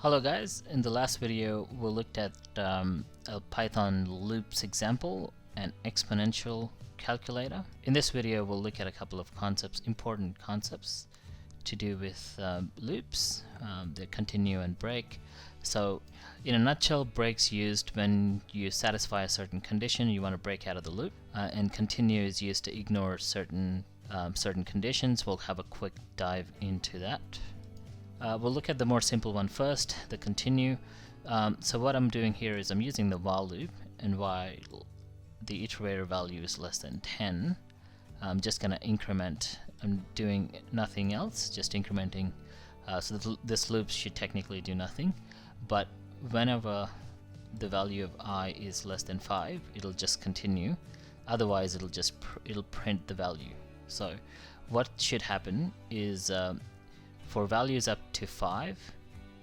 Hello guys, in the last video we looked at a Python loops example and exponential calculator. In this video we'll look at a couple of concepts, important concepts to do with loops, the continue and break. So in a nutshell, breaks used when you satisfy a certain condition, you want to break out of the loop, and continue is used to ignore certain conditions. We'll have a quick dive into that. We'll look at the more simple one first, the continue. So what I'm doing here is I'm using the while loop, and while the iterator value is less than 10, I'm just going to increment. I'm doing nothing else, just incrementing. So this loop should technically do nothing, but whenever the value of I is less than 5, it'll just continue. Otherwise, it'll print the value. So what should happen is for values up to 5,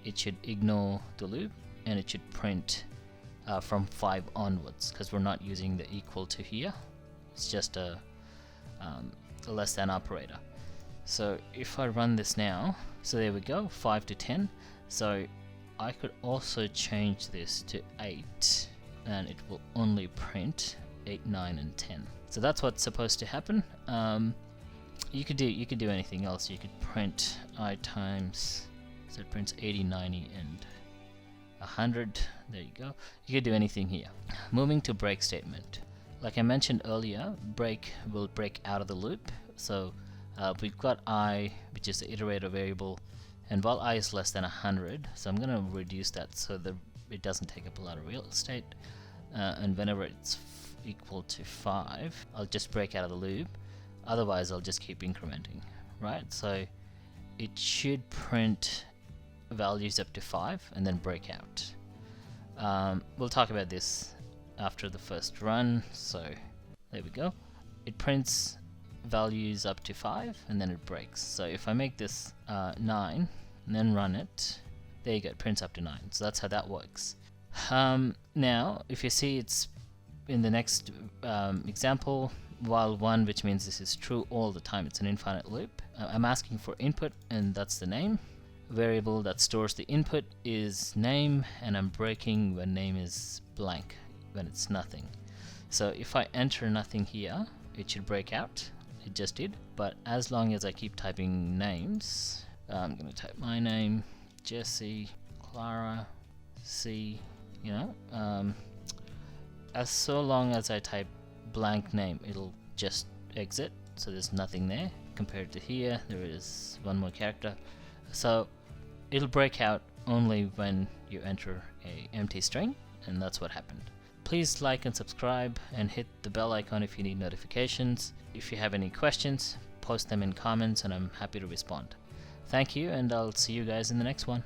it should ignore the loop and it should print from 5 onwards, because we're not using the equal to here. It's just a less than operator. So if I run this now, so there we go, 5 to 10. So I could also change this to 8 and it will only print 8, 9 and 10. So that's what's supposed to happen. You could do anything else. You could print I times, so it prints 80, 90 and 100. There you go. You could do anything here. Moving to break statement. Like I mentioned earlier, break will break out of the loop. So we've got I, which is the iterator variable, and while I is less than 100, so I'm going to reduce that so that it doesn't take up a lot of real estate, and whenever it's equal to 5, I'll just break out of the loop. Otherwise I'll just keep incrementing, right? So it should print values up to 5 and then break out. We'll talk about this after the first run. So there we go. It prints values up to 5 and then it breaks. So if I make this 9 and then run it, there you go, it prints up to 9. So that's how that works. Now if you see, it's in the next example, while 1, which means this is true all the time. It's an infinite loop. I'm asking for input, and that's the name. Variable that stores the input is name, and I'm breaking when name is blank, when it's nothing. So if I enter nothing here, it should break out. It just did. But as long as I keep typing names, I'm going to type my name, Jesse, Clara, C, as so long as I type blank name, it'll just exit. So there's nothing there. Compared to here, there is one more character. So it'll break out only when you enter a empty string, and that's what happened. Please like and subscribe and hit the bell icon if you need notifications. If you have any questions, post them in comments and I'm happy to respond. Thank you, and I'll see you guys in the next one.